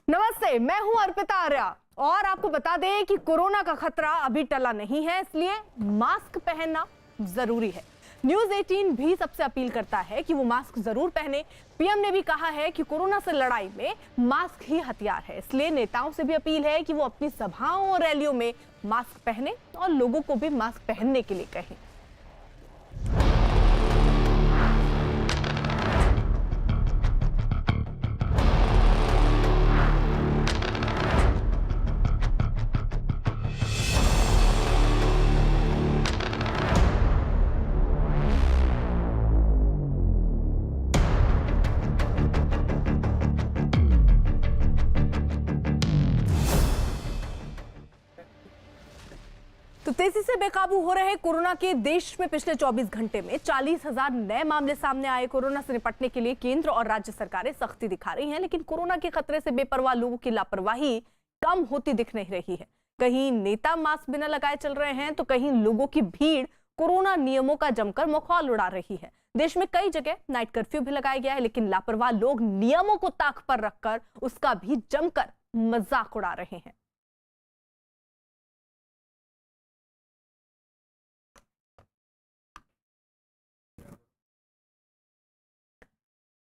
नमस्ते, मैं हूं अर्पिता आर्या और आपको बता दें कि कोरोना का खतरा अभी टला नहीं है, इसलिए मास्क पहनना जरूरी है। न्यूज 18 भी सबसे अपील करता है कि वो मास्क जरूर पहने। पीएम ने भी कहा है कि कोरोना से लड़ाई में मास्क ही हथियार है, इसलिए नेताओं से भी अपील है कि वो अपनी सभाओं और रैलियों में मास्क पहने और लोगों को भी मास्क पहनने के लिए कहें। तो तेजी से बेकाबू हो रहे कोरोना के देश में पिछले 24 घंटे में 40,000 नए मामले सामने आए। कोरोना से निपटने के लिए केंद्र और राज्य सरकारें सख्ती दिखा रही हैं, लेकिन कोरोना के खतरे से बेपरवाह लोगों की लापरवाही कम होती दिख नहीं रही है। कहीं नेता मास्क बिना लगाए चल रहे हैं तो कहीं लोगों की भीड़ कोरोना नियमों का जमकर मखौल उड़ा रही है। देश में कई जगह नाइट कर्फ्यू भी लगाया गया है, लेकिन लापरवाह लोग नियमों को ताक पर रखकर उसका भी जमकर मजाक उड़ा रहे हैं।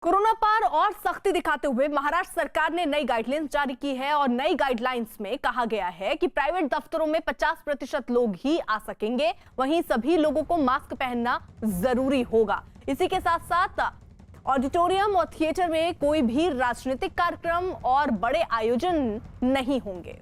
कोरोना पर और सख्ती दिखाते हुए महाराष्ट्र सरकार ने नई गाइडलाइंस जारी की है और नई गाइडलाइंस में कहा गया है कि प्राइवेट दफ्तरों में 50% लोग ही आ सकेंगे, वहीं सभी लोगों को मास्क पहनना जरूरी होगा। इसी के साथ साथ ऑडिटोरियम और थिएटर में कोई भी राजनीतिक कार्यक्रम और बड़े आयोजन नहीं होंगे।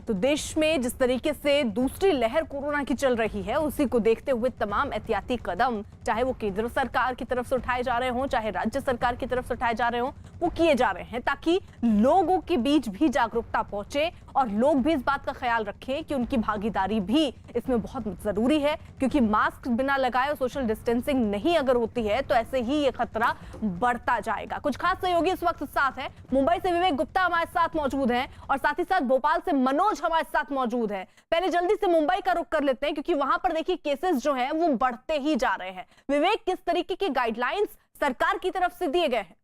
तो देश में जिस तरीके से दूसरी लहर कोरोना की चल रही है, उसी को देखते हुए तमाम एहतियाती कदम, चाहे वो केंद्र सरकार की तरफ से उठाए जा रहे हों, चाहे राज्य सरकार की तरफ से उठाए जा रहे हों, वो किए जा रहे हैं ताकि लोगों के बीच भी जागरूकता पहुंचे और लोग भी इस बात का ख्याल रखें कि उनकी भागीदारी भी इसमें बहुत जरूरी है, क्योंकि मास्क बिना लगाए और सोशल डिस्टेंसिंग नहीं अगर होती है तो ऐसे ही ये खतरा बढ़ता जाएगा। कुछ खास सहयोगी इस वक्त साथ हैं। मुंबई से विवेक गुप्ता हमारे साथ मौजूद हैं और साथ ही साथ भोपाल से मनोज हमारे साथ मौजूद है। पहले जल्दी से मुंबई का रुख कर लेते हैं, क्योंकि वहां पर देखिए केसेस जो हैं वो बढ़ते ही जा रहे हैं। विवेक, किस तरीके के गाइडलाइंस सरकार की तरफ से दिए गए हैं?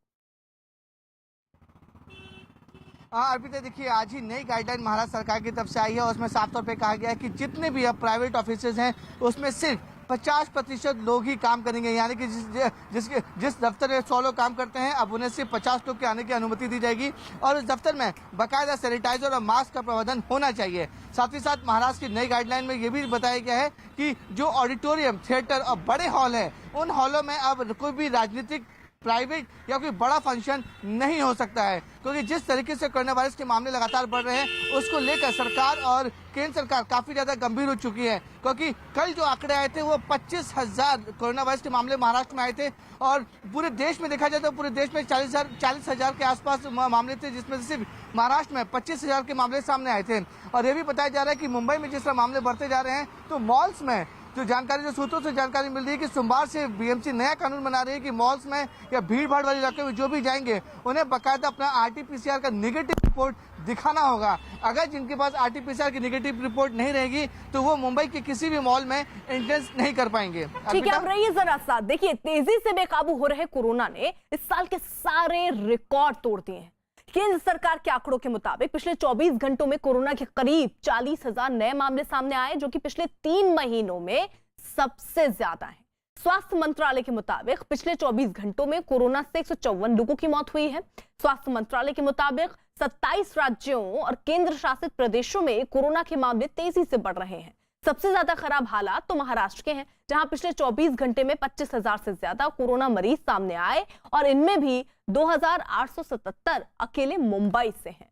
अर्पिता, देखिए आज ही नई गाइडलाइन महाराष्ट्र सरकार की तरफ से आई है और उसमें साफ तौर पे कहा गया है कि जितने भी अब प्राइवेट ऑफिसेज हैं उसमें सिर्फ 50% लोग ही काम करेंगे, यानी कि जिस दफ्तर में 100 लोग काम करते हैं अब उन्हें सिर्फ 50 लोग के आने की अनुमति दी जाएगी और उस दफ्तर में बाकायदा सैनिटाइजर और मास्क का प्रबंधन होना चाहिए। साथ ही साथ महाराष्ट्र की नई गाइडलाइन में ये भी बताया गया है कि जो ऑडिटोरियम, थिएटर और बड़े हॉल हैं उन हॉलों में अब कोई भी राजनीतिक, प्राइवेट या कोई बड़ा फंक्शन नहीं हो सकता है, क्योंकि जिस तरीके से कोरोना वायरस के मामले लगातार बढ़ रहे हैं उसको लेकर सरकार और केंद्र सरकार काफी ज्यादा गंभीर हो चुकी है। क्योंकि कल जो आंकड़े आए थे वो 25,000 कोरोना वायरस के मामले महाराष्ट्र में आए थे और पूरे देश में देखा जाए तो पूरे देश में 40,000 के आसपास मामले थे, जिसमें से सिर्फ महाराष्ट्र में 25,000 के मामले सामने आए थे। और ये भी बताया जा रहा है कि मुंबई में जिस तरह मामले बढ़ते जा रहे हैं तो मॉल्स में जो सूत्रों से जानकारी मिल रही है कि सोमवार से बीएमसी नया कानून बना रही है कि मॉल्स में या भीड़ भाड़ वाले इलाके में जो भी जाएंगे उन्हें बाकायदा अपना आरटीपीसीआर का नेगेटिव रिपोर्ट दिखाना होगा। अगर जिनके पास आरटीपीसीआर की नेगेटिव रिपोर्ट नहीं रहेगी तो वो मुंबई के किसी भी मॉल में एंट्रेंस नहीं कर पाएंगे। ठीक है, अब रहिए जरा साथ। देखिए, तेजी से बेकाबू हो रहे कोरोना ने इस साल के सारे रिकॉर्ड तोड़ दिए हैं। केंद्र सरकार के आंकड़ों के मुताबिक पिछले 24 घंटों में कोरोना के करीब 40,000 नए मामले सामने आए, जो कि पिछले 3 महीनों में सबसे ज्यादा है। स्वास्थ्य मंत्रालय के मुताबिक पिछले 24 घंटों में कोरोना से 154 लोगों की मौत हुई है। स्वास्थ्य मंत्रालय के मुताबिक 27 राज्यों और केंद्र शासित प्रदेशों में कोरोना के मामले तेजी से बढ़ रहे हैं। सबसे ज्यादा खराब हालात तो महाराष्ट्र के हैं, जहां पिछले 24 घंटे में 25,000 से ज्यादा कोरोना मरीज सामने आए और इनमें भी 2,877 अकेले मुंबई से हैं।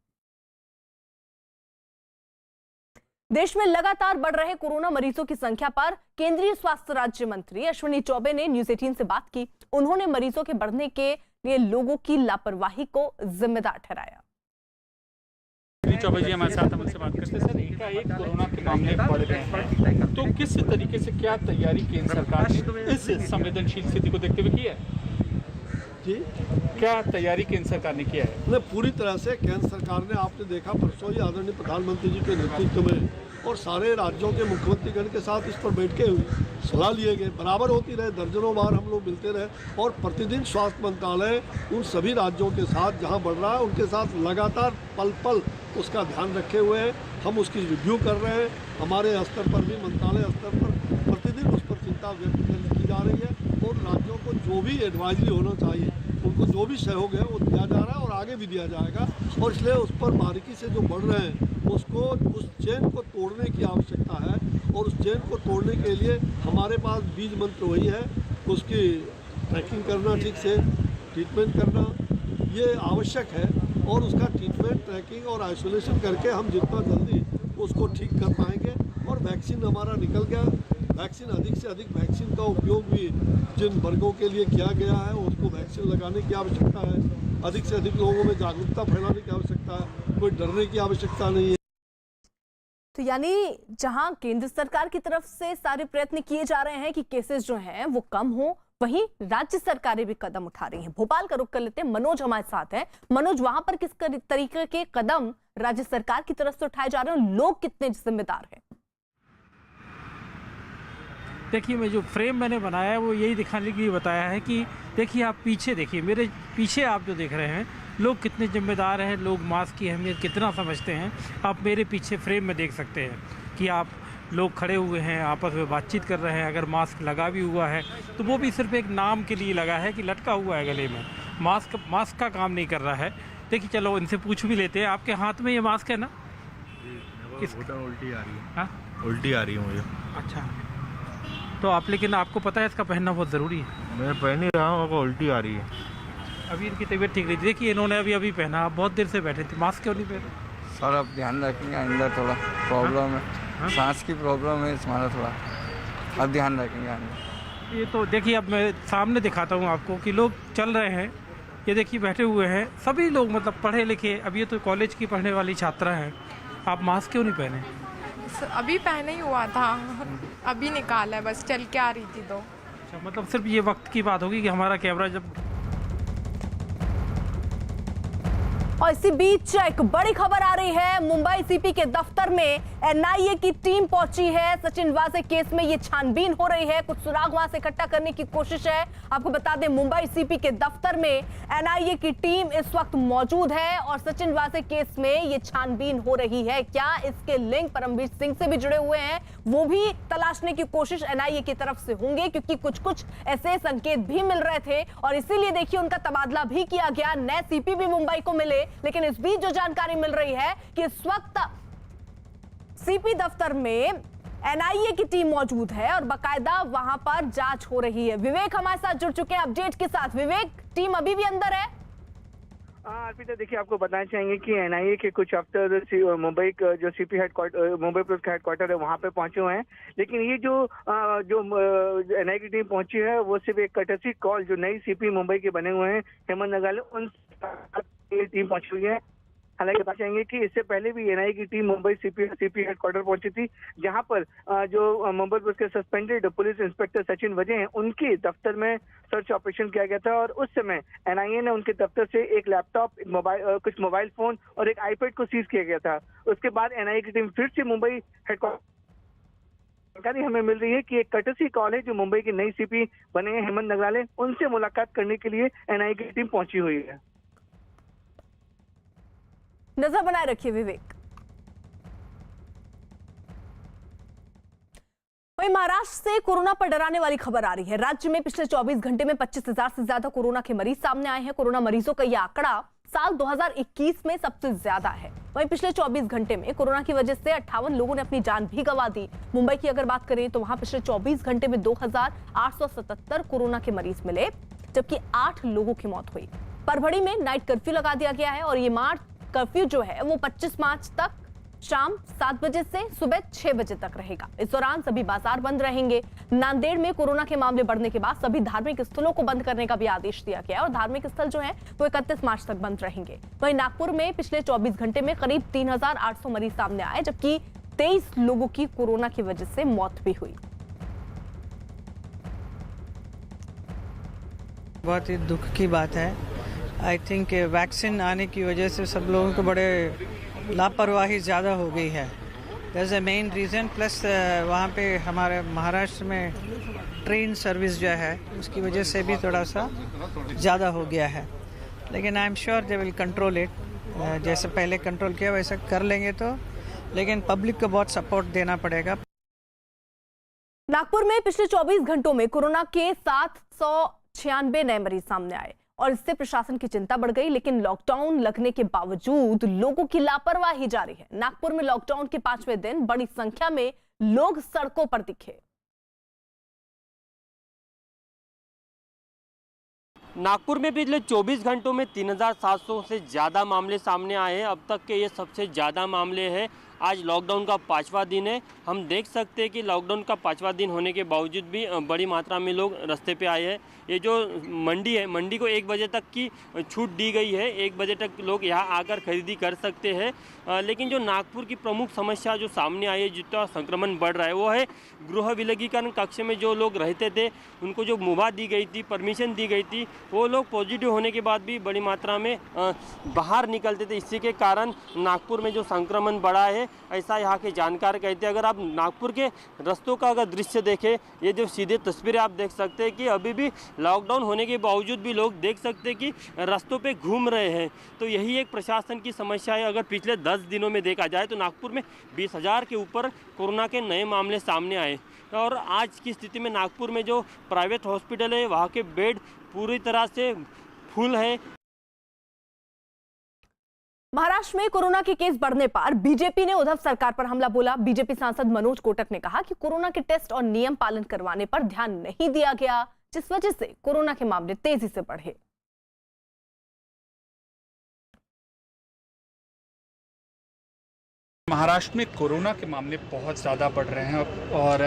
देश में लगातार बढ़ रहे कोरोना मरीजों की संख्या पर केंद्रीय स्वास्थ्य राज्य मंत्री अश्विनी चौबे ने न्यूज 18 से बात की। उन्होंने मरीजों के बढ़ने के लिए लोगों की लापरवाही को जिम्मेदार ठहराया। चौबे जी हमारे साथ, हम उनसे बात करते हैं। सर, एक कोरोना के मामले बढ़ रहे हैं, तो किस तरीके से क्या तैयारी केंद्र सरकार ने इस संवेदनशील स्थिति को देखते हुए की है? जी, क्या तैयारी केंद्र सरकार ने किया है? पूरी तरह से केंद्र सरकार ने, आपने देखा परसों ही आदरणीय प्रधानमंत्री जी के नेतृत्व में और सारे राज्यों के मुख्यमंत्रीगण के साथ इस पर बैठके हुई, सलाह लिए गए, बराबर होती रहे, दर्जनों बार हम लोग मिलते रहे और प्रतिदिन स्वास्थ्य मंत्रालय उन सभी राज्यों के साथ जहां बढ़ रहा है उनके साथ लगातार पल पल उसका ध्यान रखे हुए हैं। हम उसकी रिव्यू कर रहे हैं, हमारे स्तर पर भी मंत्रालय स्तर पर प्रतिदिन उस पर चिंता व्यक्त की जा रही है और राज्यों को जो भी एडवाइजरी होना चाहिए, उनको जो भी सहयोग है वो दिया जा रहा है और आगे भी दिया जाएगा। और इसलिए उस पर बारीकी से जो बढ़ रहे हैं उसको, उस चेन को तोड़ने की आवश्यकता है और उस चेन को तोड़ने के लिए हमारे पास बीज मंत्र वही है, उसकी ट्रैकिंग करना, ठीक से ट्रीटमेंट करना ये आवश्यक है और उसका ट्रीटमेंट, ट्रैकिंग और आइसोलेशन करके हम जितना जल्दी उसको ठीक कर पाएंगे। और वैक्सीन हमारा निकल गया, वैक्सीन अधिक से अधिक वैक्सीन का उपयोग भी जिन वर्गों के लिए किया गया है उसको वैक्सीन लगाने की आवश्यकता है, अधिक से अधिक लोगों में जागरूकता फैलाने की आवश्यकता है, कोई डरने की आवश्यकता नहीं है। तो यानी जहां केंद्र सरकार की तरफ से सारे प्रयत्न किए जा रहे हैं कि केसेस जो हैं वो कम हो, वहीं राज्य सरकारें भी कदम उठा रही हैं। भोपाल का रुख कर लेते हैं, मनोज हमारे साथ है। मनोज, वहां पर किस तरीके के कदम राज्य सरकार की तरफ से उठाए जा रहे हैं, लोग कितने जिम्मेदार हैं? देखिए, मैं जो फ्रेम मैंने बनाया है वो यही दिखाने के लिए बताया है कि देखिए, आप पीछे देखिए, मेरे पीछे आप जो देख रहे हैं लोग कितने जिम्मेदार हैं, लोग मास्क की अहमियत कितना समझते हैं। आप मेरे पीछे फ्रेम में देख सकते हैं कि आप लोग खड़े हुए हैं, आपस में बातचीत कर रहे हैं। अगर मास्क लगा भी हुआ है तो वो भी सिर्फ एक नाम के लिए लगा है कि लटका हुआ है गले में, मास्क का काम नहीं कर रहा है। देखिए, चलो इनसे पूछ भी लेते हैं, आपके हाथ में ये मास्क है ना? उल्टी आ रही है। हाँ, उल्टी आ रही है मुझे। अच्छा, तो आप, लेकिन आपको पता है इसका पहनना बहुत ज़रूरी है। मैं पहन ही रहा हूँ, मेरे को उल्टी आ रही है। अभी इनकी तबीयत ठीक नहीं थी। देखिए, इन्होंने अभी पहना, आप बहुत देर से बैठे थे, मास्क क्यों नहीं पहने? सर अब ध्यान रखेंगे, अंदर थोड़ा प्रॉब्लम है, सांस की प्रॉब्लम है हमारा, थोड़ा अब ध्यान रखेंगे अंदर। ये तो देखिए, अब मैं सामने दिखाता हूँ आपको कि लोग चल रहे हैं, ये देखिए बैठे हुए हैं सभी लोग, मतलब पढ़े लिखे। अब ये तो कॉलेज की पढ़ने वाली छात्रा हैं, आप मास्क क्यों नहीं पहने? अभी पहने ही हुआ था, अभी निकाला है, बस चल के आ रही थी तो। अच्छा, मतलब सिर्फ ये वक्त की बात होगी कि हमारा कैमरा जब। और इसी बीच एक बड़ी खबर आ रही है, मुंबई सीपी के दफ्तर में एनआईए की टीम पहुंची है। सचिन वाजे केस में ये छानबीन हो रही है, कुछ सुराग वहां से इकट्ठा करने की कोशिश है। आपको बता दें, मुंबई सीपी के दफ्तर में एनआईए की टीम इस वक्त मौजूद है और सचिन वाजे केस में ये छानबीन हो रही है। क्या इसके लिंक परमवीर सिंह से भी जुड़े हुए हैं, वो भी तलाशने की कोशिश एनआईए की तरफ से होंगे, क्योंकि कुछ ऐसे संकेत भी मिल रहे थे और इसीलिए देखिए उनका तबादला भी किया गया, नए सीपी भी मुंबई को मिले। लेकिन इस बीच जो जानकारी मिल रही है कि इस वक्त सीपी दफ्तर में एनआईए की टीम मौजूद है और बाकायदा वहां पर जांच हो रही है। विवेक हमारे साथ जुड़ चुके हैं अपडेट के साथ। विवेक, टीम अभी भी अंदर है? अर्पिता, देखिए आपको बताना चाहेंगे कि एनआईए के कुछ अफसर मुंबई का जो सीपी हेडक्वार्टर, मुंबई पुलिस का हेडक्वार्टर है, वहां पे पहुंचे हुए हैं। लेकिन ये जो एनआईए की टीम पहुंची है वो सिर्फ एक कर्टसी कॉल, जो नई सीपी मुंबई के बने हुए हैं हेमंत नगराले, उन टीम पहुंची हुई है। हालांकि बता चाहेंगे कि इससे पहले भी एनआईए की टीम मुंबई सीपी हेडक्वार्टर पहुंची थी, जहां पर जो मुंबई पुलिस के सस्पेंडेड पुलिस इंस्पेक्टर सचिन वाजे हैं, उनके दफ्तर में सर्च ऑपरेशन किया गया था और उस समय एनआईए ने उनके दफ्तर से एक लैपटॉप, कुछ मोबाइल फोन और एक आईपैड को सीज किया गया था। उसके बाद एनआईए की टीम फिर से मुंबई हेडक्वार्टर, जानकारी हमें मिल रही है कि एक कर्टसी कॉल है जो मुंबई के नई सीपी बने हैं हेमंत नगराले, उनसे मुलाकात करने के लिए एनआईए की टीम पहुंची हुई है। नजर बनाए रखिए विवेक। वहीं महाराष्ट्र से कोरोना पर डराने वाली खबर आ रही है। राज्य में पिछले 24 घंटे में 25,000 से ज्यादा कोरोना के मरीज सामने आए हैं। कोरोना मरीजों का यह आंकड़ा साल 2021 में सबसे ज्यादा है। वहीं पिछले 24 घंटे में कोरोना की वजह से 58 लोगों ने अपनी जान भी गंवा दी। मुंबई की अगर बात करें तो वहां पिछले 24 घंटे में 2,877 कोरोना के मरीज मिले, जबकि 8 लोगों की मौत हुई। परभणी में नाइट कर्फ्यू लगा दिया गया है और ये कर्फ्यू जो है वो 25 मार्च तक शाम 7 बजे से सुबह 6 बजे तक रहेगा। इस दौरान सभी बाजार बंद रहेंगे। नांदेड़ में कोरोना के मामले बढ़ने के बाद सभी धार्मिक स्थलों को बंद करने का भी आदेश दिया गया है और धार्मिक स्थल जो है वो 31 मार्च तक बंद रहेंगे। वहीं नागपुर में पिछले 24 घंटे में करीब 3,800 मरीज सामने आए, जबकि 23 लोगों की कोरोना की वजह से मौत भी हुई। बहुत ही दुख की बात है। आई थिंक वैक्सीन आने की वजह से सब लोगों को बड़े लापरवाही ज़्यादा हो गई है that is a main reason. Plus वहाँ पे हमारे महाराष्ट्र में ट्रेन सर्विस जो है उसकी वजह से भी थोड़ा सा ज़्यादा हो गया है, लेकिन I am sure they will control it. जैसे पहले कंट्रोल किया वैसा कर लेंगे तो, लेकिन पब्लिक को बहुत सपोर्ट देना पड़ेगा। नागपुर में पिछले 24 घंटों में कोरोना के 796 नए मरीज सामने आए और इससे प्रशासन की चिंता बढ़ गई, लेकिन लॉकडाउन लगने के बावजूद लोगों की लापरवाही जारी है। नागपुर में लॉकडाउन के 5वें दिन बड़ी संख्या में लोग सड़कों पर दिखे। नागपुर में पिछले 24 घंटों में 3700 से ज़्यादा मामले सामने आए हैं। अब तक के ये सबसे ज़्यादा मामले हैं। आज लॉकडाउन का 5वां दिन है। हम देख सकते हैं कि लॉकडाउन का 5वां दिन होने के बावजूद भी बड़ी मात्रा में लोग रास्ते पे आए हैं। ये जो मंडी है, मंडी को 1 बजे तक की छूट दी गई है। 1 बजे तक लोग यहाँ आकर खरीदी कर सकते हैं। लेकिन जो नागपुर की प्रमुख समस्या जो सामने आई है, जितना संक्रमण बढ़ रहा है, वो है गृह विलगीकरण कक्ष में जो लोग रहते थे उनको जो मुभा दी गई थी, परमिशन दी गई थी, वो लोग पॉजिटिव होने के बाद भी बड़ी मात्रा में बाहर निकलते थे। इसी के कारण नागपुर में जो संक्रमण बढ़ा है, ऐसा यहाँ के जानकार कहते हैं। अगर आप नागपुर के रास्तों का अगर दृश्य देखें, ये जो सीधे तस्वीरें आप देख सकते हैं कि अभी भी लॉकडाउन होने के बावजूद भी लोग देख सकते हैं कि रास्तों पे घूम रहे हैं। तो यही एक प्रशासन की समस्या है। अगर पिछले 10 दिनों में देखा जाए तो नागपुर में 20,000 के ऊपर कोरोना के नए मामले सामने आए और आज की स्थिति में नागपुर में जो प्राइवेट हॉस्पिटल है वहाँ के बेड पूरी तरह से फुल है। महाराष्ट्र में कोरोना के केस बढ़ने पर बीजेपी ने उद्धव सरकार पर हमला बोला। बीजेपी सांसद मनोज कोटक ने कहा कि कोरोना के टेस्ट और नियम पालन करवाने पर ध्यान नहीं दिया गया, जिस वजह से कोरोना के मामले तेजी से बढ़े। महाराष्ट्र में कोरोना के मामले बहुत ज़्यादा बढ़ रहे हैं और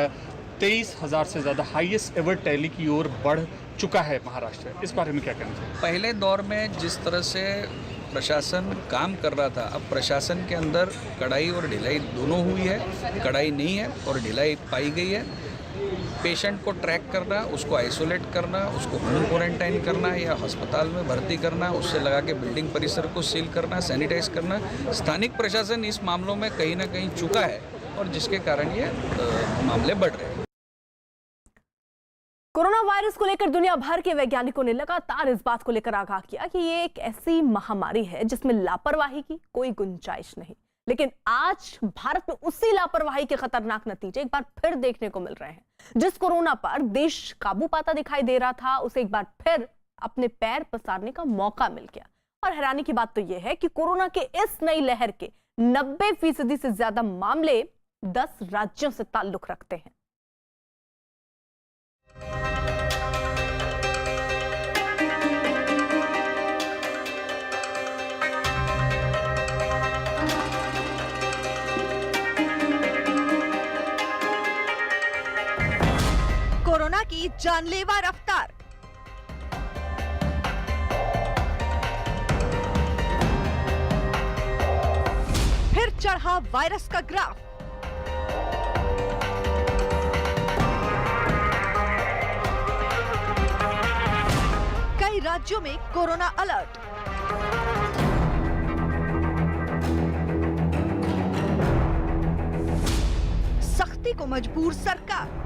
23,000 से ज़्यादा हाईएस्ट एवर टैली की ओर बढ़ चुका है महाराष्ट्र। इस बारे में क्या कहना चाहिए? पहले दौर में जिस तरह से प्रशासन काम कर रहा था, अब प्रशासन के अंदर कड़ाई और ढिलाई दोनों हुई है। कड़ाई नहीं है और ढिलाई पाई गई है। पेशेंट को ट्रैक करना, उसको आइसोलेट करना, उसको होम क्वारंटाइन करना या अस्पताल में भर्ती करना, उससे लगा के बिल्डिंग परिसर को सील करना, सैनिटाइज करना, स्थानिक प्रशासन इस मामलों में कहीं ना कहीं चूका है और जिसके कारण ये मामले बढ़ रहे हैं। कोरोना वायरस को लेकर दुनिया भर के वैज्ञानिकों ने लगातार इस बात को लेकर आगाह किया कि ये एक ऐसी महामारी है जिसमें लापरवाही की कोई गुंजाइश नहीं। लेकिन आज भारत में उसी लापरवाही के खतरनाक नतीजे एक बार फिर देखने को मिल रहे हैं। जिस कोरोना पर देश काबू पाता दिखाई दे रहा था, उसे एक बार फिर अपने पैर पसारने का मौका मिल गया। और हैरानी की बात तो यह है कि कोरोना के इस नई लहर के 90% से ज्यादा मामले 10 राज्यों से ताल्लुक रखते हैं। कोरोना की जानलेवा रफ्तार। फिर चढ़ा वायरस का ग्राफ। कई राज्यों में कोरोना अलर्ट। सख्ती को मजबूर सरकार।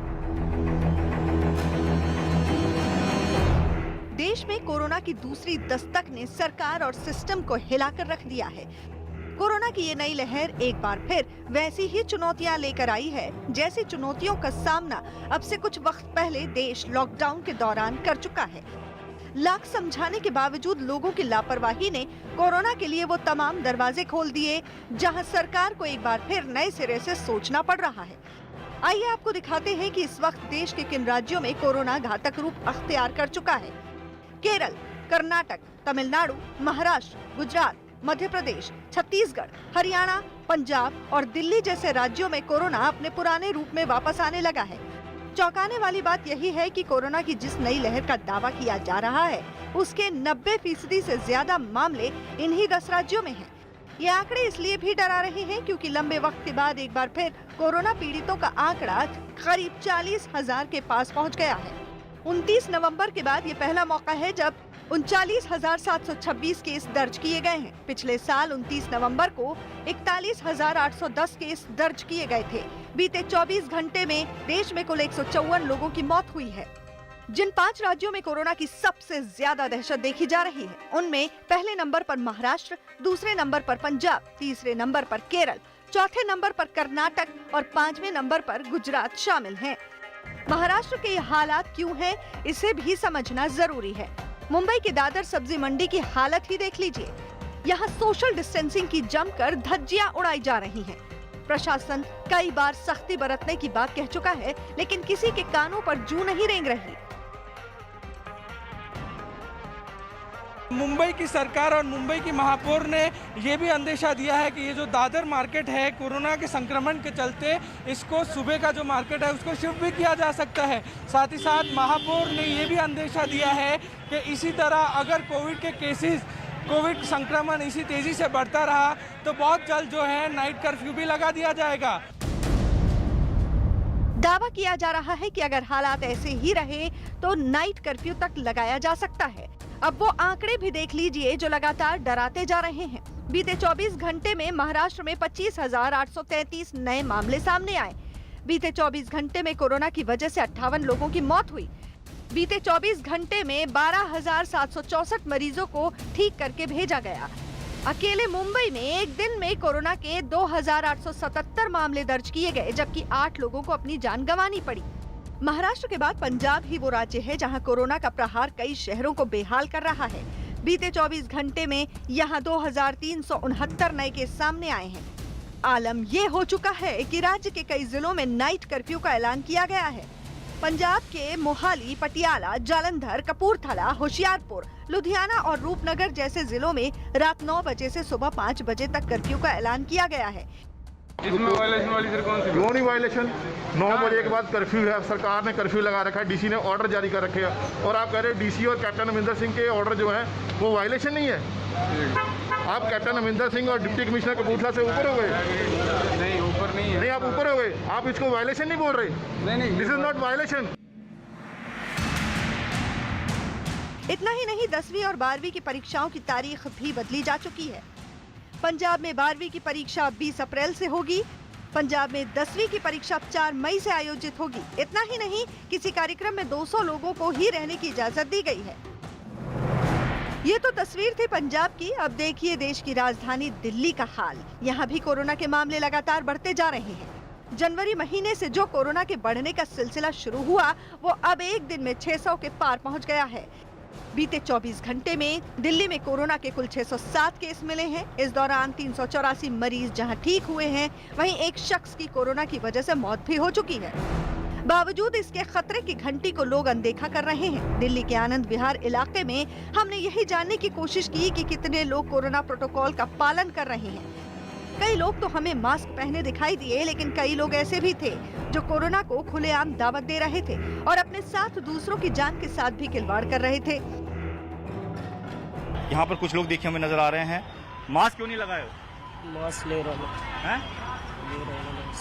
देश में कोरोना की दूसरी दस्तक ने सरकार और सिस्टम को हिलाकर रख दिया है। कोरोना की ये नई लहर एक बार फिर वैसी ही चुनौतियां लेकर आई है जैसी चुनौतियों का सामना अब से कुछ वक्त पहले देश लॉकडाउन के दौरान कर चुका है। लाख समझाने के बावजूद लोगों की लापरवाही ने कोरोना के लिए वो तमाम दरवाजे खोल दिए जहां सरकार को एक बार फिर नए सिरे से सोचना पड़ रहा है। आइए आपको दिखाते हैं कि इस वक्त देश के किन राज्यों में कोरोना घातक रूप अख्तियार कर चुका है। केरल, कर्नाटक, तमिलनाडु, महाराष्ट्र, गुजरात, मध्य प्रदेश, छत्तीसगढ़, हरियाणा, पंजाब और दिल्ली जैसे राज्यों में कोरोना अपने पुराने रूप में वापस आने लगा है। चौंकाने वाली बात यही है कि कोरोना की जिस नई लहर का दावा किया जा रहा है, उसके 90% से ज्यादा मामले इन्हीं 10 राज्यों में हैं। ये आंकड़े इसलिए भी डरा रहे हैं क्योंकि लंबे वक्त के बाद एक बार फिर कोरोना पीड़ितों का आंकड़ा करीब 40,000 के पास पहुंच गया है। 29 नवंबर के बाद ये पहला मौका है जब 39,726 केस दर्ज किए गए हैं। पिछले साल 29 नवंबर को 41,810 केस दर्ज किए गए थे। बीते 24 घंटे में देश में कुल 154 लोगों की मौत हुई है। जिन 5 राज्यों में कोरोना की सबसे ज्यादा दहशत देखी जा रही है, उनमें पहले नंबर पर महाराष्ट्र, दूसरे नंबर पर पंजाब, तीसरे नंबर पर केरल, चौथे नंबर पर कर्नाटक और 5वें नंबर पर गुजरात शामिल हैं। महाराष्ट्र के ये हालात क्यों हैं, इसे भी समझना जरूरी है। मुंबई की दादर सब्जी मंडी की हालत ही देख लीजिए। यहाँ सोशल डिस्टेंसिंग की जमकर धज्जियां उड़ाई जा रही हैं। प्रशासन कई बार सख्ती बरतने की बात कह चुका है, लेकिन किसी के कानों पर जूं नहीं रेंग रही। मुंबई की सरकार और मुंबई की महापौर ने ये भी अंदेशा दिया है कि ये जो दादर मार्केट है, कोरोना के संक्रमण के चलते इसको सुबह का जो मार्केट है उसको शिफ्ट भी किया जा सकता है। साथ ही साथ महापौर ने ये भी अंदेशा दिया है कि इसी तरह अगर कोविड संक्रमण इसी तेजी से बढ़ता रहा तो बहुत जल्द जो है नाइट कर्फ्यू भी लगा दिया जाएगा। दावा किया जा रहा है कि अगर हालात ऐसे ही रहे तो नाइट कर्फ्यू तक लगाया जा सकता है। अब वो आंकड़े भी देख लीजिए जो लगातार डराते जा रहे हैं। बीते 24 घंटे में महाराष्ट्र में 25,833 नए मामले सामने आए। बीते 24 घंटे में कोरोना की वजह से 58 लोगों की मौत हुई। बीते 24 घंटे में 12,764 मरीजों को ठीक करके भेजा गया। अकेले मुंबई में एक दिन में कोरोना के 2,877 मामले दर्ज किए गए, जबकि 8 लोगों को अपनी जान गंवानी पड़ी। महाराष्ट्र के बाद पंजाब ही वो राज्य है जहां कोरोना का प्रहार कई शहरों को बेहाल कर रहा है। बीते 24 घंटे में यहां 2,369 नए केस सामने आए हैं। आलम ये हो चुका है कि राज्य के कई जिलों में नाइट कर्फ्यू का ऐलान किया गया है। पंजाब के मोहाली, पटियाला, जालंधर, कपूरथला, होशियारपुर, लुधियाना और रूपनगर जैसे जिलों में रात 9 बजे से सुबह 5 बजे तक कर्फ्यू का ऐलान किया गया है। इसमें वायलेशन वाली सर कौन सी? क्यों नहीं वायलेशन? 9 बजे के बाद कर्फ्यू है, सरकार ने कर्फ्यू लगा रखा है, डीसी ने ऑर्डर जारी कर रखे हैं और आप कह रहे हो डीसी और कैप्टन अमरिंदर सिंह के ऑर्डर जो है वो वायलेशन नहीं है। आप कैप्टन अमरिंदर सिंह और डिप्टी कमिश्नर कपूरथला से ऊपर हो गए? नहीं, ऊपर नहीं है। नहीं, आप ऊपर हो गए, आप इसको वायलेशन नहीं बोल रहे? नहीं, दिस इज नॉट वायलेशन। इतना ही नहीं, 10वीं और 12वीं की परीक्षाओं की तारीख भी बदली जा चुकी है। पंजाब में 12वीं की परीक्षा 20 अप्रैल से होगी। पंजाब में 10वीं की परीक्षा 4 मई से आयोजित होगी। इतना ही नहीं, किसी कार्यक्रम में 200 लोगों को ही रहने की इजाजत दी गई है। ये तो तस्वीर थी पंजाब की। अब देखिए देश की राजधानी दिल्ली का हाल। यहाँ भी कोरोना के मामले लगातार बढ़ते जा रहे हैं। जनवरी महीने से जो कोरोना के बढ़ने का सिलसिला शुरू हुआ, वो अब एक दिन में 600 के पार पहुँच गया है। बीते 24 घंटे में दिल्ली में कोरोना के कुल 607 केस मिले हैं। इस दौरान 384 मरीज जहां ठीक हुए हैं, वहीं एक शख्स की कोरोना की वजह से मौत भी हो चुकी है। बावजूद इसके खतरे की घंटी को लोग अनदेखा कर रहे हैं। दिल्ली के आनंद विहार इलाके में हमने यही जानने की कोशिश की कि कितने लोग कोरोना प्रोटोकॉल का पालन कर रहे हैं। कई लोग तो हमें मास्क पहने दिखाई दिए, लेकिन कई लोग ऐसे भी थे जो कोरोना को खुलेआम दावत दे रहे थे और अपने साथ दूसरों की जान के साथ भी खिलवाड़ कर रहे थे। यहाँ पर कुछ लोग देखिए हमें नजर आ रहे हैं। मास्क क्यों नहीं लगाए हो? मास्क ले रहा हैं?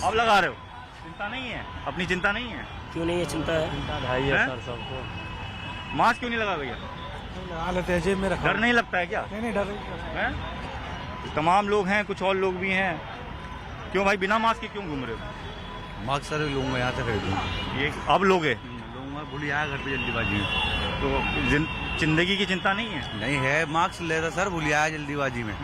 अब लगा रहे हो? चिंता नहीं है? अपनी चिंता नहीं है? क्यों नहीं है? चिंता है सर सबको। मास्क क्यों नहीं लगा भैया? हालत है, जेब में रखा। डर नहीं लगता है क्या? नहीं, डर नहीं है। तमाम लोग हैं, कुछ और लोग भी हैं। क्यों भाई बिना मास्क के क्यों घूम रहे हो? मास्क सर लूँगा, यहाँ से खरीदूँगा। ये अब लोगे? लूँगा, भूल आया घर पे जल्दीबाजी में। तो जिंदगी की चिंता नहीं है? नहीं है, मास्क लेता सर, भूल आया जल्दीबाजी में।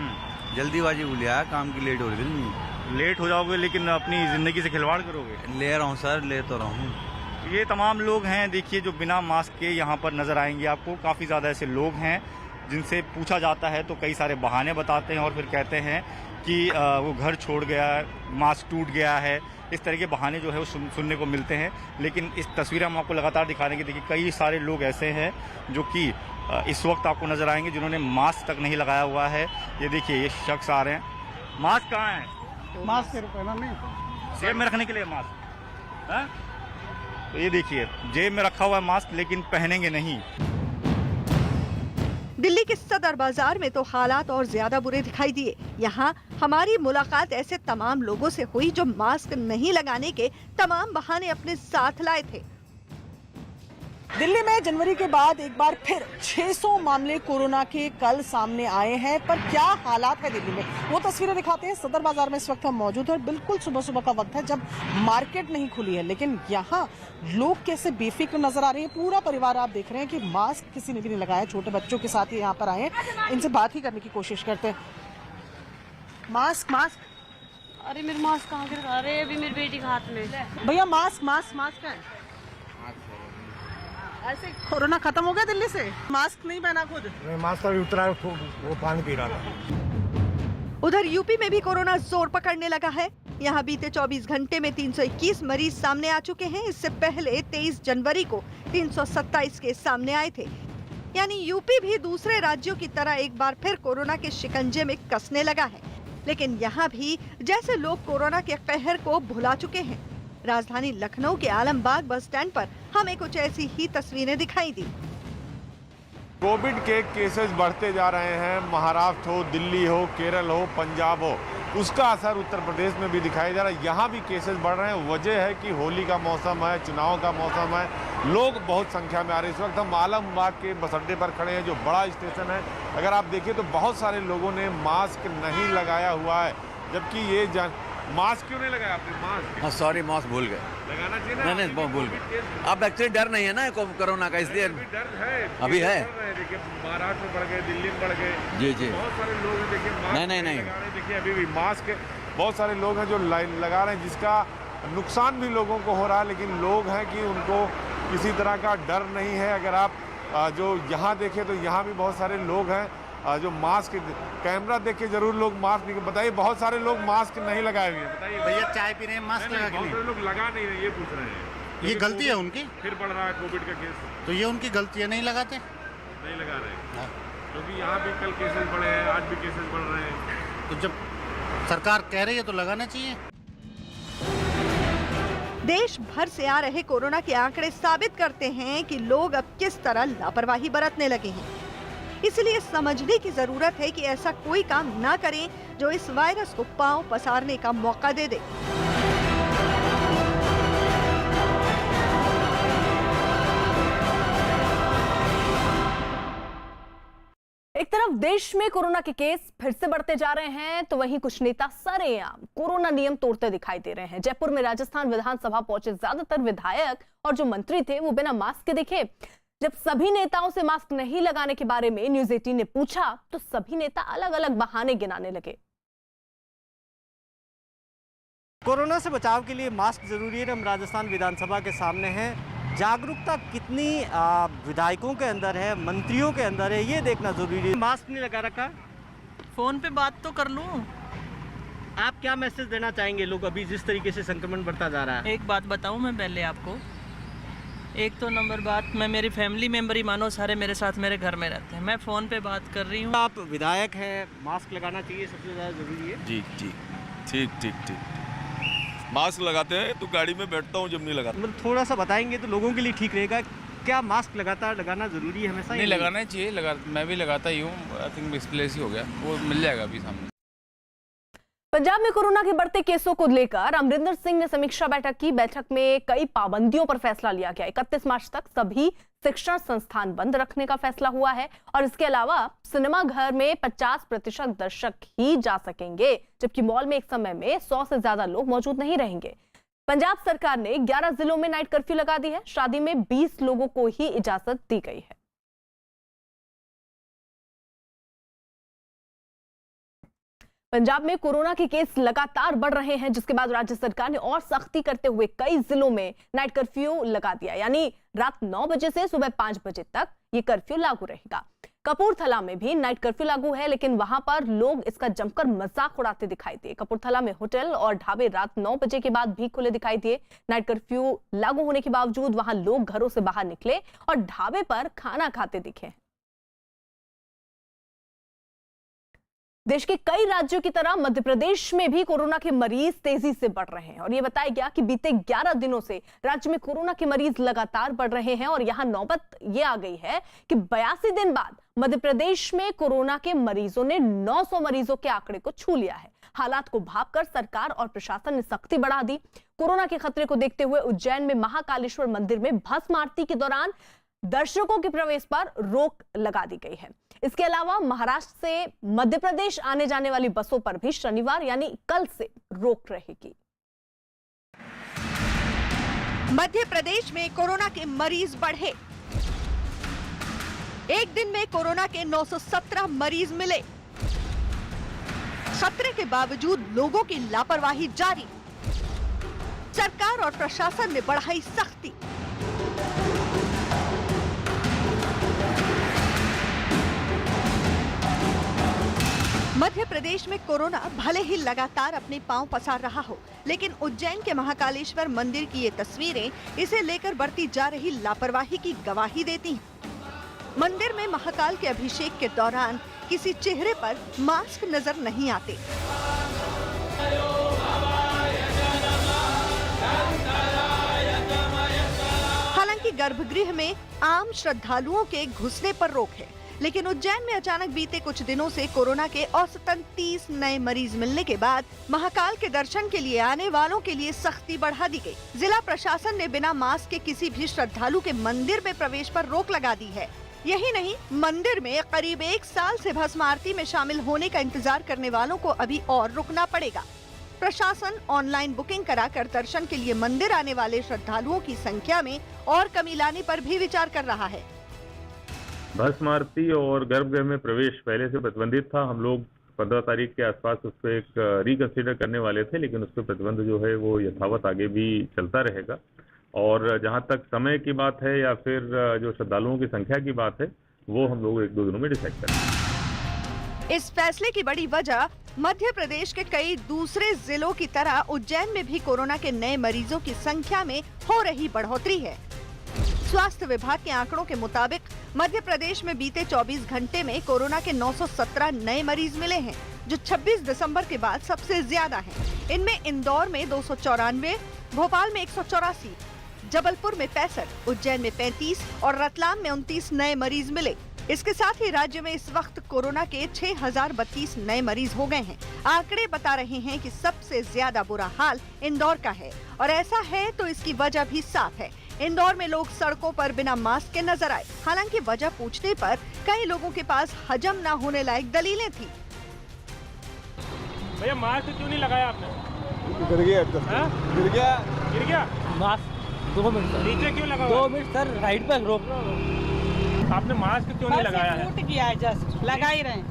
जल्दीबाजी भूल आया, काम की लेट हो रही थी। लेट हो जाओगे लेकिन अपनी जिंदगी से खिलवाड़ करोगे? ले रहा हूँ सर, ले तो रहा हूँ। ये तमाम लोग हैं देखिए जो बिना मास्क के यहाँ पर नजर आएंगे आपको। काफ़ी ज़्यादा ऐसे लोग हैं जिनसे पूछा जाता है तो कई सारे बहाने बताते हैं और फिर कहते हैं कि वो घर छोड़ गया, मास्क टूट गया है। इस तरह के बहाने जो है वो सुनने को मिलते हैं। लेकिन इस तस्वीर हम आपको लगातार दिखा रहे हैं कि देखिए कई सारे लोग ऐसे हैं जो कि इस वक्त आपको नज़र आएंगे जिन्होंने मास्क तक नहीं लगाया हुआ है। ये देखिए ये शख्स आ रहे हैं। मास्क कहाँ है? मास्क सिर्फ पहना नहीं, जेब में रखने के लिए मास्क है? तो ये देखिए जेब में रखा हुआ है मास्क, लेकिन पहनेंगे नहीं। दिल्ली के सदर बाजार में तो हालात और ज्यादा बुरे दिखाई दिए। यहाँ हमारी मुलाकात ऐसे तमाम लोगों से हुई जो मास्क नहीं लगाने के तमाम बहाने अपने साथ लाए थे। दिल्ली में जनवरी के बाद एक बार फिर 600 मामले कोरोना के कल सामने आए हैं, पर क्या हालात है दिल्ली में वो तस्वीरें दिखाते हैं। सदर बाजार में इस वक्त हम मौजूद हैं। बिल्कुल सुबह सुबह का वक्त है जब मार्केट नहीं खुली है, लेकिन यहाँ लोग कैसे बेफिक्र नजर आ रहे हैं। पूरा परिवार आप देख रहे हैं कि मास्क किसी ने भी नहीं लगाया। छोटे बच्चों के साथ ही यहाँ पर आए हैं, इनसे बात ही करने की कोशिश करते हैं। मास्क मास्क, अरे मेरे मास्क कहाँ गिर रहा है? अभी मेरी बेटी के हाथ में। भैया मास्क मास्क मास्क क्या है? ऐसे कोरोना खत्म हो गया दिल्ली से? मास्क नहीं पहना खुद? मास्क अभी उतरा, वो पानी पी रहा था। उधर यूपी में भी कोरोना जोर पकड़ने लगा है। यहाँ बीते 24 घंटे में 321 मरीज सामने आ चुके हैं। इससे पहले 23 जनवरी को 327 केस सामने आए थे। यानी यूपी भी दूसरे राज्यों की तरह एक बार फिर कोरोना के शिकंजे में कसने लगा है। लेकिन यहाँ भी जैसे लोग कोरोना के कहर को भुला चुके हैं। राजधानी लखनऊ के आलमबाग बस स्टैंड पर हमें कुछ ऐसी ही तस्वीरें दिखाई दी। कोविड के केसेस बढ़ते जा रहे हैं। महाराष्ट्र हो, दिल्ली हो, केरल हो, पंजाब हो, उसका असर उत्तर प्रदेश में भी दिखाई दे रहा है। यहाँ भी केसेस बढ़ रहे हैं। वजह है कि होली का मौसम है, चुनाव का मौसम है, लोग बहुत संख्या में आ रहे हैं। इस वक्त हम आलमबाग के बस अड्डे पर खड़े हैं, जो बड़ा स्टेशन है। अगर आप देखिए तो बहुत सारे लोगों ने मास्क नहीं लगाया हुआ है, जबकि ये मास्क क्यों नहीं लगाया आपने? मास्क, हाँ सॉरी, मास्क भूल गए, लगाना चाहिए ना। नहीं भूल गए। अब एक्चुअली डर नहीं है ना कोरोना का, इसलिए डर है, अभी है। देखिए महाराष्ट्र में बढ़ गए, दिल्ली में बढ़ गए। जी जी, बहुत सारे लोग हैं, देखिए मास्क नहीं देखिए अभी भी मास्क बहुत सारे लोग हैं जो लगा रहे हैं, जिसका नुकसान भी लोगों को हो रहा है। लेकिन लोग हैं कि उनको किसी तरह का डर नहीं है। अगर आप जो यहाँ देखें तो यहाँ भी बहुत सारे लोग हैं जो मास्क, कैमरा देख के जरूर लोग मास्क नहीं। बताइए, बहुत सारे लोग मास्क नहीं लगाए हुए हैं। बताइए भैया, चाय पी रहे हैं, मास्क लगा के बहुत सारे लोग लगा नहीं रहे, ये पूछ रहे हैं। ये गलती है उनकी? फिर बढ़ रहा है कोविड का केस, तो ये उनकी गलती है, नहीं लगाते, नहीं लगा रहे। क्योंकि यहाँ भी कल केसेस बढ़े हैं, आज भी केसेस बढ़ रहे हैं। तो जब सरकार कह रही है तो लगाना चाहिए। देश भर से आ रहे कोरोना के आंकड़े साबित करते हैं कि लोग अब किस तरह लापरवाही बरतने लगे हैं। इसलिए समझने की जरूरत है कि ऐसा कोई काम ना करें जो इस वायरस को पांव पसारने का मौका दे दे। एक तरफ देश में कोरोना के केस फिर से बढ़ते जा रहे हैं, तो वहीं कुछ नेता सरेआम कोरोना नियम तोड़ते दिखाई दे रहे हैं। जयपुर में राजस्थान विधानसभा पहुंचे ज्यादातर विधायक और जो मंत्री थे वो बिना मास्क के दिखे। जब सभी नेताओं से मास्क नहीं लगाने के बारे में न्यूज 18 ने पूछा तो सभी नेता अलग अलग बहाने गिनाने लगे। कोरोना से बचाव के लिए मास्क जरूरी है। हम राजस्थान विधानसभा के सामने हैं। जागरूकता कितनी विधायकों के अंदर है, मंत्रियों के अंदर है, ये देखना जरूरी है। मास्क नहीं लगा रखा, फोन पे बात तो कर लूं। आप क्या मैसेज देना चाहेंगे? लोग अभी जिस तरीके से संक्रमण बढ़ता जा रहा है। एक बात बताऊं मैं पहले आपको, एक तो नंबर बात, मैं मेरी फैमिली मेंबर ही मानो सारे मेरे साथ मेरे घर में रहते हैं। मैं फ़ोन पे बात कर रही हूँ। आप विधायक हैं, मास्क लगाना चाहिए, सबसे ज़्यादा ज़रूरी है। जी जी, ठीक ठीक ठीक। मास्क लगाते हैं तो गाड़ी में बैठता हूँ, जब नहीं लगाता। मतलब थोड़ा सा बताएंगे तो लोगों के लिए ठीक रहेगा। क्या मास्क लगातार लगाना ज़रूरी है हमेशा? नहीं, लगाना ही चाहिए। मैं भी लगाता ही हूँ। आई थिंक मिसप्लेस ही हो गया, वो मिल जाएगा अभी सामने। पंजाब में कोरोना के बढ़ते केसों को लेकर अमरिंदर सिंह ने समीक्षा बैठक की। बैठक में कई पाबंदियों पर फैसला लिया गया। 31 मार्च तक सभी शिक्षण संस्थान बंद रखने का फैसला हुआ है और इसके अलावा सिनेमा घर में 50% दर्शक ही जा सकेंगे, जबकि मॉल में एक समय में 100 से ज्यादा लोग मौजूद नहीं रहेंगे। पंजाब सरकार ने 11 जिलों में नाइट कर्फ्यू लगा दी है। शादी में 20 लोगों को ही इजाजत दी गई है। पंजाब में कोरोना के केस लगातार बढ़ रहे हैं, जिसके बाद राज्य सरकार ने और सख्ती करते हुए कई जिलों में नाइट कर्फ्यू लगा दिया। यानी रात 9 बजे से सुबह 5 बजे तक ये कर्फ्यू लागू रहेगा। कपूरथला में भी नाइट कर्फ्यू लागू है, लेकिन वहां पर लोग इसका जमकर मजाक उड़ाते दिखाई दिए। कपूरथला में होटल और ढाबे रात 9 बजे के बाद भी खुले दिखाई दिए। नाइट कर्फ्यू लागू होने के बावजूद वहां लोग घरों से बाहर निकले और ढाबे पर खाना खाते दिखे। देश के कई राज्यों की तरह मध्य प्रदेश में भी कोरोना के मरीज तेजी से बढ़ रहे हैं और ये बताया गया कि बीते 11 दिनों से राज्य में कोरोना के मरीज लगातार बढ़ रहे हैं और यहां नौबत ये आ गई है कि 82 दिन बाद मध्य प्रदेश में कोरोना के मरीजों ने 900 मरीजों के आंकड़े को छू लिया है। हालात को भांपकर सरकार और प्रशासन ने सख्ती बढ़ा दी। कोरोना के खतरे को देखते हुए उज्जैन में महाकालेश्वर मंदिर में भस्म आरती के दौरान दर्शकों के प्रवेश पर रोक लगा दी गई है। इसके अलावा महाराष्ट्र से मध्य प्रदेश आने जाने वाली बसों पर भी शनिवार यानी कल से रोक रहेगी। मध्य प्रदेश में कोरोना के मरीज बढ़े। एक दिन में कोरोना के 917 मरीज मिले। खतरे के बावजूद लोगों की लापरवाही जारी। सरकार और प्रशासन ने बढ़ाई सख्ती। मध्य प्रदेश में कोरोना भले ही लगातार अपने पांव पसार रहा हो, लेकिन उज्जैन के महाकालेश्वर मंदिर की ये तस्वीरें इसे लेकर बढ़ती जा रही लापरवाही की गवाही देती हैं। मंदिर में महाकाल के अभिषेक के दौरान किसी चेहरे पर मास्क नजर नहीं आते। हालांकि गर्भगृह में आम श्रद्धालुओं के घुसने पर रोक है, लेकिन उज्जैन में अचानक बीते कुछ दिनों से कोरोना के औसतन 30 नए मरीज मिलने के बाद महाकाल के दर्शन के लिए आने वालों के लिए सख्ती बढ़ा दी गई। जिला प्रशासन ने बिना मास्क के किसी भी श्रद्धालु के मंदिर में प्रवेश पर रोक लगा दी है। यही नहीं, मंदिर में करीब 1 साल से भस्म आरती में शामिल होने का इंतजार करने वालों को अभी और रुकना पड़ेगा। प्रशासन ऑनलाइन बुकिंग कराकर दर्शन के लिए मंदिर आने वाले श्रद्धालुओं की संख्या में और कमी लाने पर भी विचार कर रहा है। भस्म आरती और गर्भगृह में प्रवेश पहले से प्रतिबंधित था। हम लोग 15 तारीख के आसपास उस पर एक रिकंसिडर करने वाले थे, लेकिन उस पर प्रतिबंध जो है वो यथावत आगे भी चलता रहेगा। और जहां तक समय की बात है या फिर जो श्रद्धालुओं की संख्या की बात है, वो हम लोग 1-2 दिनों में डिसाइड करेंगे। इस फैसले की बड़ी वजह मध्य प्रदेश के कई दूसरे जिलों की तरह उज्जैन में भी कोरोना के नए मरीजों की संख्या में हो रही बढ़ोतरी है। स्वास्थ्य विभाग के आंकड़ों के मुताबिक मध्य प्रदेश में बीते 24 घंटे में कोरोना के 917 नए मरीज मिले हैं, जो 26 दिसंबर के बाद सबसे ज्यादा हैं। इनमें इंदौर में 294, भोपाल में 184, जबलपुर में 65, उज्जैन में 35 और रतलाम में 29 नए मरीज मिले। इसके साथ ही राज्य में इस वक्त कोरोना के 6032 नए मरीज हो गए हैं। आंकड़े बता रहे हैं कि सबसे ज्यादा बुरा हाल इंदौर का है, और ऐसा है तो इसकी वजह भी साफ है। इंदौर में लोग सड़कों पर बिना मास्क के नजर आए। हालांकि वजह पूछने पर कई लोगों के पास हजम न होने लायक दलीलें थी। भैया मास्क क्यों नहीं लगाया आपने? गिर गया गिर गया मास्क 2 मिनट सर। नीचे क्यों लगा? 2 मिनट सर, राइट पर रोक। आपने मास्क क्यों नहीं लगाया है? टूट गया है, जस्ट लगा ही रहे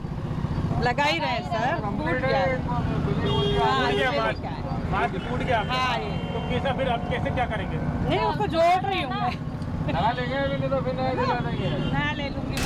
सर। टूट गया मास्क टूट गया। हाँ, तो कैसा फिर अब कैसे क्या करेंगे? नहीं, उसको जोड़ रही हूँ मैं। लगा लेंगे तो फिर नया ले लूंगी।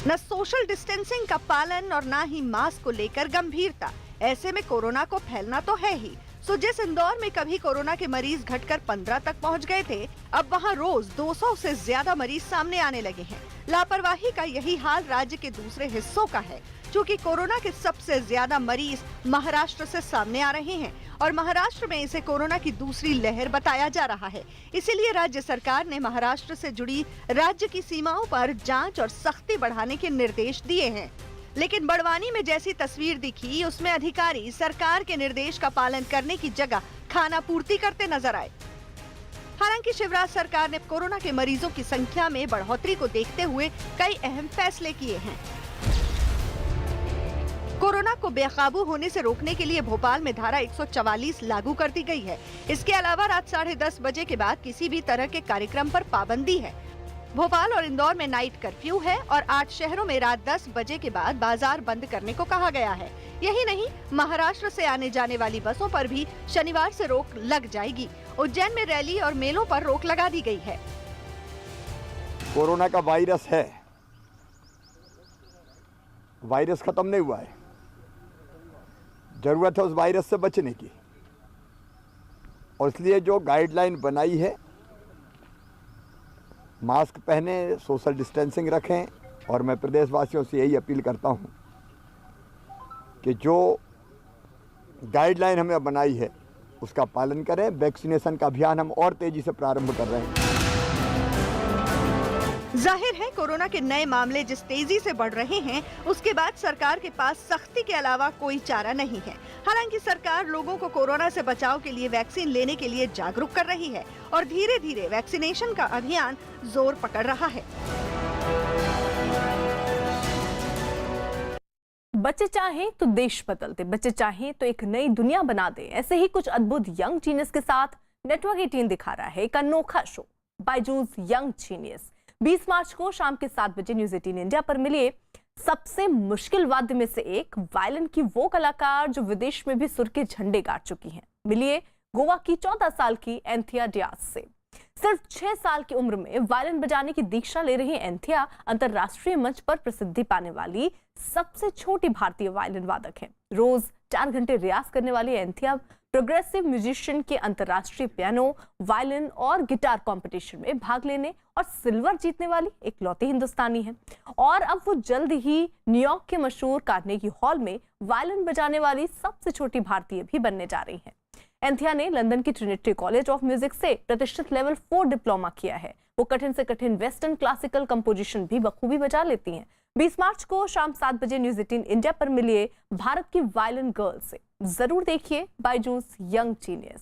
न सोशल डिस्टेंसिंग का पालन और न ही मास्क को लेकर गंभीरता। ऐसे में कोरोना को फैलना तो है ही। सो जिस इंदौर में कभी कोरोना के मरीज घटकर 15 तक पहुंच गए थे, अब वहां रोज 200 से ज्यादा मरीज सामने आने लगे हैं। लापरवाही का यही हाल राज्य के दूसरे हिस्सों का है। चूँकि कोरोना के सबसे ज्यादा मरीज महाराष्ट्र से सामने आ रहे हैं और महाराष्ट्र में इसे कोरोना की दूसरी लहर बताया जा रहा है। इसीलिए राज्य सरकार ने महाराष्ट्र से जुड़ी राज्य की सीमाओं पर जांच और सख्ती बढ़ाने के निर्देश दिए हैं। लेकिन बड़वानी में जैसी तस्वीर दिखी, उसमें अधिकारी सरकार के निर्देश का पालन करने की जगह खाना पूर्ति करते नजर आए। हालांकि शिवराज सरकार ने कोरोना के मरीजों की संख्या में बढ़ोतरी को देखते हुए कई अहम फैसले किए हैं। कोरोना को बेकाबू होने से रोकने के लिए भोपाल में धारा 144 लागू कर दी गई है। इसके अलावा रात 10:30 बजे के बाद किसी भी तरह के कार्यक्रम पर पाबंदी है। भोपाल और इंदौर में नाइट कर्फ्यू है और 8 शहरों में रात 10 बजे के बाद बाजार बंद करने को कहा गया है। यही नहीं, महाराष्ट्र से आने जाने वाली बसों पर भी शनिवार से रोक लग जाएगी। उज्जैन में रैली और मेलों पर रोक लगा दी गई है। कोरोना का वायरस है, वायरस खत्म नहीं हुआ है। जरूरत है उस वायरस से बचने की, और इसलिए जो गाइडलाइन बनाई है, मास्क पहने, सोशल डिस्टेंसिंग रखें। और मैं प्रदेशवासियों से यही अपील करता हूं कि जो गाइडलाइन हमें बनाई है उसका पालन करें। वैक्सीनेशन का अभियान हम और तेजी से प्रारंभ कर रहे हैं। जाहिर है कोरोना के नए मामले जिस तेजी से बढ़ रहे हैं, उसके बाद सरकार के पास सख्ती के अलावा कोई चारा नहीं है। हालांकि सरकार लोगों को कोरोना से बचाव के लिए वैक्सीन लेने के लिए जागरूक कर रही है और धीरे धीरे वैक्सीनेशन का अभियान जोर पकड़ रहा है। बच्चे चाहें तो देश बदल दे, बच्चे चाहें तो एक नई दुनिया बना दे। ऐसे ही कुछ अद्भुत यंग जीनियस के साथ नेटवर्क 18 दिखा रहा है एक अनोखा शो, बायजूस यंग जीनियस। 20 मार्च को शाम के 7 बजे न्यूज 18 इंडिया पर मिलिए सबसे मुश्किल वाद्य में से एक वायलिन की वो कलाकार जो विदेश में भी सुर के झंडे गाड़ चुकी हैं। मिलिए गोवा की 14 साल की एंथिया डियाज से। सिर्फ 6 साल की उम्र में वायलिन बजाने की दीक्षा ले रही एंथिया अंतरराष्ट्रीय मंच पर प्रसिद्धि पाने वाली सबसे छोटी भारतीय वायलिन वादक है। रोज 4 घंटे रियाज करने वाली एंथिया प्रोग्रेसिव म्यूजिशियन के अंतरराष्ट्रीय पियानो, वायलिन और गिटार कंपटीशन में भाग लेने और सिल्वर जीतने वाली इकलौती हिंदुस्तानी है। और अब वो जल्द ही न्यूयॉर्क के मशहूर कार्नेगी हॉल में वायलिन बजाने वाली सबसे छोटी भारतीय भी बनने जा रही हैं। एंथिया ने लंदन की ट्रिनिटी कॉलेज ऑफ म्यूजिक से प्रतिष्ठित लेवल 4 डिप्लोमा किया है। वो कठिन से कठिन वेस्टर्न क्लासिकल कंपोजिशन भी बखूबी बजा लेती हैं। 20 मार्च को शाम 7 बजे न्यूज 18 इंडिया पर मिलिए भारत की वायलिन गर्ल से। जरूर देखिए बायजूस यंग जीनियस।